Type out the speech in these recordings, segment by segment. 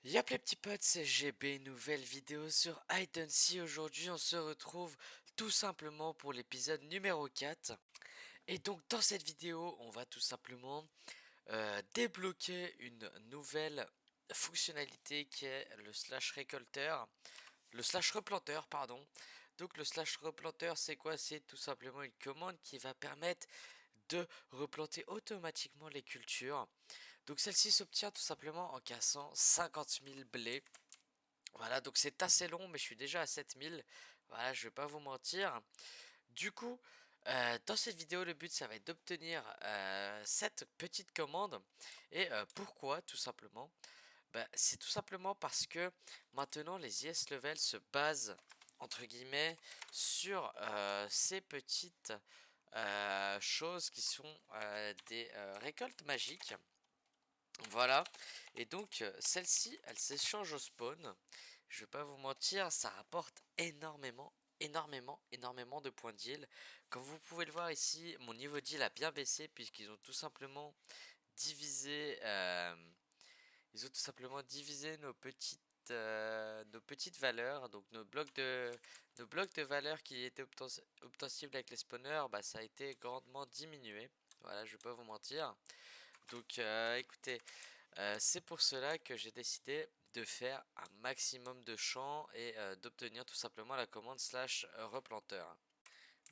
Y'a les petits potes, c'est GB, nouvelle vidéo sur Hide and Seek. Aujourd'hui on se retrouve tout simplement pour l'épisode numéro 4. Et donc dans cette vidéo on va tout simplement débloquer une nouvelle fonctionnalité qui est le slash récolteur. Le slash replanteur, pardon. Donc le slash replanteur, c'est quoi? C'est tout simplement une commande qui va permettre de replanter automatiquement les cultures. Donc celle-ci s'obtient tout simplement en cassant 50 000 blés. Voilà, donc c'est assez long, mais je suis déjà à 7 000. Voilà, je vais pas vous mentir. Du coup, dans cette vidéo, le but, ça va être d'obtenir cette petite commande. Et pourquoi, tout simplement? Bah, c'est tout simplement parce que maintenant, les IS level se basent, entre guillemets, sur ces petites choses qui sont des récoltes magiques. Voilà, et donc celle-ci, elle s'échange au spawn. Je vais pas vous mentir, ça rapporte énormément de points d'île. Comme vous pouvez le voir ici, mon niveau d'île a bien baissé puisqu'ils ont tout simplement divisé, nos petites valeurs. Donc nos blocs de valeurs qui étaient obtensibles avec les spawners, bah ça a été grandement diminué. Voilà, je vais pas vous mentir. Donc écoutez, c'est pour cela que j'ai décidé de faire un maximum de champs et d'obtenir tout simplement la commande slash replanteur.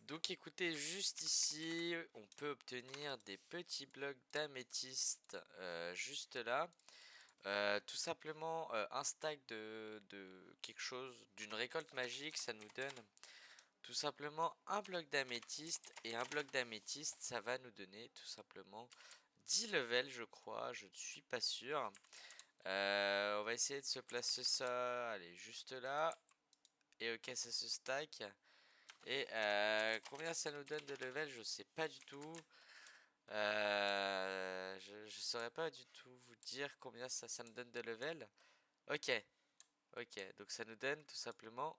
Donc écoutez, juste ici, on peut obtenir des petits blocs d'améthyste juste là. Tout simplement un stack de quelque chose, d'une récolte magique, ça nous donne tout simplement un bloc d'améthyste. Et un bloc d'améthyste, ça va nous donner tout simplement 10 levels, je crois, je ne suis pas sûr. On va essayer de se placer ça, allez, juste là. Et ok, ça se stack. Et combien ça nous donne de level, je sais pas du tout. Je saurais pas du tout vous dire combien ça me donne de level. Ok, ok, donc ça nous donne tout simplement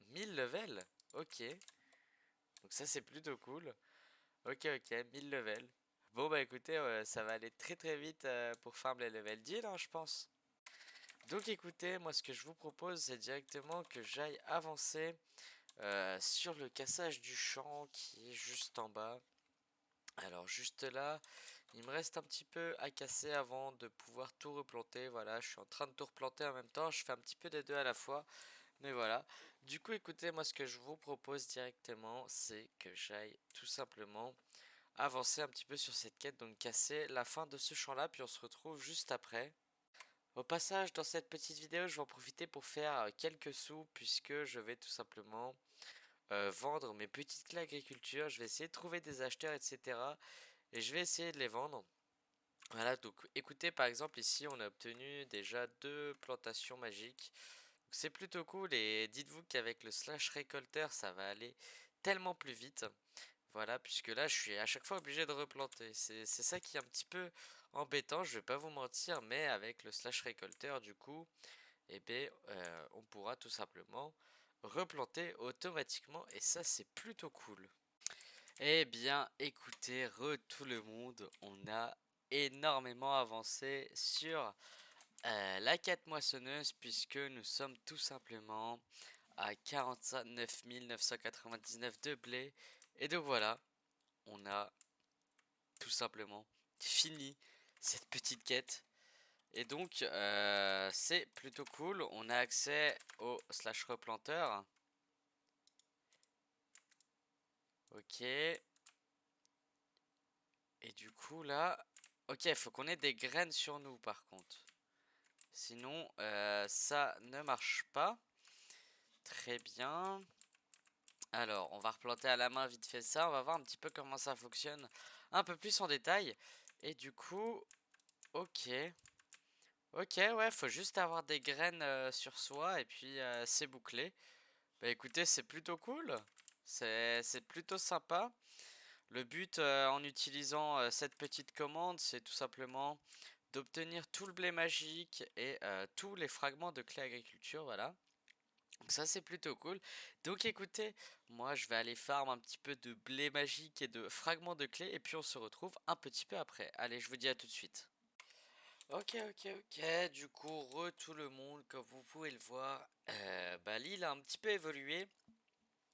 1000 levels. Ok, donc ça c'est plutôt cool. Ok, ok, 1000 levels. Bon bah écoutez, ça va aller très vite pour farm les level 10 hein, je pense. Donc écoutez, moi ce que je vous propose c'est directement que j'aille avancer sur le cassage du champ qui est juste en bas. Alors juste là, il me reste un petit peu à casser avant de pouvoir tout replanter. Voilà, je suis en train de tout replanter en même temps, je fais un petit peu des deux à la fois. Mais voilà, du coup écoutez, moi ce que je vous propose directement, c'est que j'aille tout simplement avancer un petit peu sur cette quête, donc casser la fin de ce champ là, puis on se retrouve juste après. Au passage, dans cette petite vidéo, je vais en profiter pour faire quelques sous puisque je vais tout simplement vendre mes petites clés agriculture. Je vais essayer de trouver des acheteurs, etc. Et je vais essayer de les vendre. Voilà, donc écoutez, par exemple, ici, on a obtenu déjà 2 plantations magiques. C'est plutôt cool et dites-vous qu'avec le slash récolteur, ça va aller tellement plus vite. Voilà, puisque là, je suis à chaque fois obligé de replanter. C'est ça qui est un petit peu embêtant, je vais pas vous mentir, mais avec le slash récolteur, du coup, eh bien, on pourra tout simplement replanter automatiquement et ça, c'est plutôt cool. Eh bien, écoutez, tout le monde, on a énormément avancé sur la quête moissonneuse puisque nous sommes tout simplement à 49 999 de blé. Et donc voilà, on a tout simplement fini cette petite quête. Et donc, c'est plutôt cool. On a accès au slash replanteur. Ok. Et du coup, là... Ok, il faut qu'on ait des graines sur nous, par contre. Sinon, ça ne marche pas. Très bien. Alors, on va replanter à la main vite fait ça. On va voir un petit peu comment ça fonctionne un peu plus en détail. Et du coup, ok. Ok, ouais, faut juste avoir des graines sur soi et puis c'est bouclé. Bah écoutez, c'est plutôt cool. C'est plutôt sympa. Le but en utilisant cette petite commande, c'est tout simplement d'obtenir tout le blé magique et tous les fragments de clé agriculture, voilà. Donc ça c'est plutôt cool. Donc écoutez, moi je vais aller farm un petit peu de blé magique et de fragments de clé et puis on se retrouve un petit peu après. Allez, je vous dis à tout de suite. Ok. Du coup, tout le monde, comme vous pouvez le voir, bah, l'île a un petit peu évolué.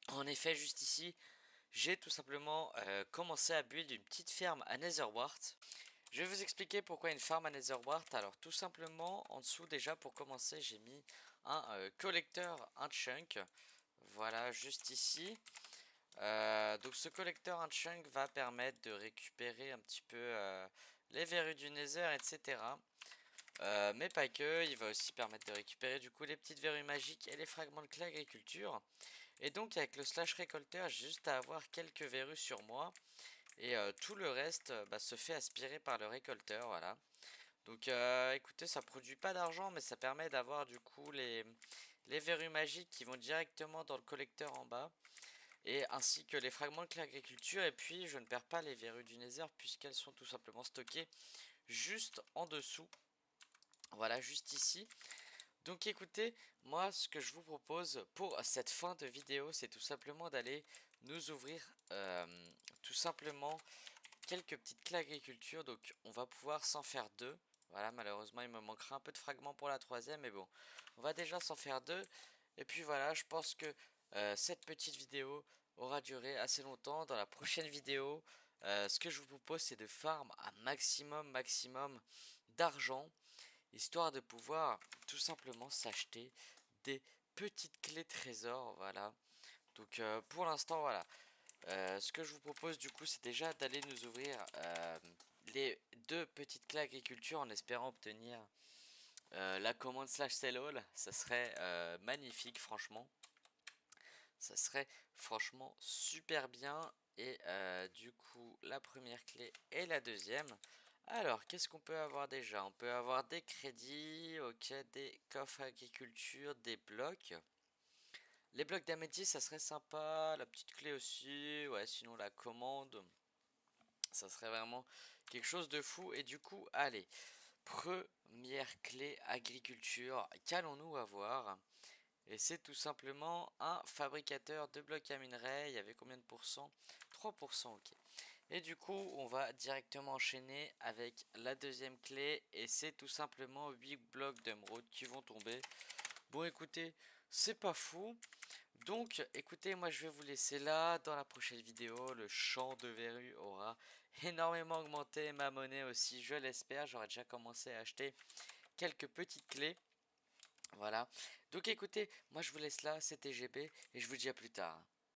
En effet, juste ici, j'ai tout simplement commencé à build une petite ferme à Netherwart. Je vais vous expliquer pourquoi une farm à Netherwart. Alors tout simplement, en dessous déjà pour commencer, j'ai mis un collecteur, un chunk. Voilà, juste ici. Donc ce collecteur, un chunk, va permettre de récupérer un petit peu les verrues du Nether, etc. Mais pas que, il va aussi permettre de récupérer du coup les petites verrues magiques et les fragments de clé agriculture. Et donc avec le slash récolteur, j'ai juste à avoir quelques verrues sur moi. Et tout le reste bah, se fait aspirer par le récolteur, voilà. Donc écoutez, ça produit pas d'argent, mais ça permet d'avoir du coup les verrues magiques qui vont directement dans le collecteur en bas. Et ainsi que les fragments de l'agriculture. Et puis je ne perds pas les verrues du Nether puisqu'elles sont tout simplement stockées juste en dessous. Voilà, juste ici. Donc écoutez, moi ce que je vous propose pour cette fin de vidéo, c'est tout simplement d'aller nous ouvrir tout simplement quelques petites clés agriculture. Donc on va pouvoir s'en faire deux. Voilà, malheureusement il me manquera un peu de fragments pour la troisième, mais bon, on va déjà s'en faire deux. Et puis voilà, je pense que cette petite vidéo aura duré assez longtemps. Dans la prochaine vidéo, ce que je vous propose c'est de farm un maximum d'argent, histoire de pouvoir tout simplement s'acheter des petites clés trésors. Voilà, donc pour l'instant voilà. Ce que je vous propose du coup, c'est déjà d'aller nous ouvrir les deux petites clés agriculture en espérant obtenir la commande slash sell all. Ça serait magnifique, franchement. Ça serait franchement super bien. Et du coup, la première clé et la deuxième. Alors, qu'est-ce qu'on peut avoir déjà? On peut avoir des crédits, ok, des coffres agriculture, des blocs. Les blocs d'améthyste, ça serait sympa. La petite clé aussi. Ouais, sinon la commande, ça serait vraiment quelque chose de fou. Et du coup, allez, première clé agriculture. Qu'allons-nous avoir? Et c'est tout simplement un fabricateur de blocs à minerais. Il y avait combien de pourcents? 3%, ok. Et du coup, on va directement enchaîner avec la deuxième clé. Et c'est tout simplement 8 blocs d'émeraude qui vont tomber. Bon, écoutez, c'est pas fou. Donc, écoutez, moi je vais vous laisser là. Dans la prochaine vidéo, le champ de verrues aura énormément augmenté. Ma monnaie aussi, je l'espère. J'aurais déjà commencé à acheter quelques petites clés. Voilà. Donc, écoutez, moi je vous laisse là. C'était GB et je vous dis à plus tard.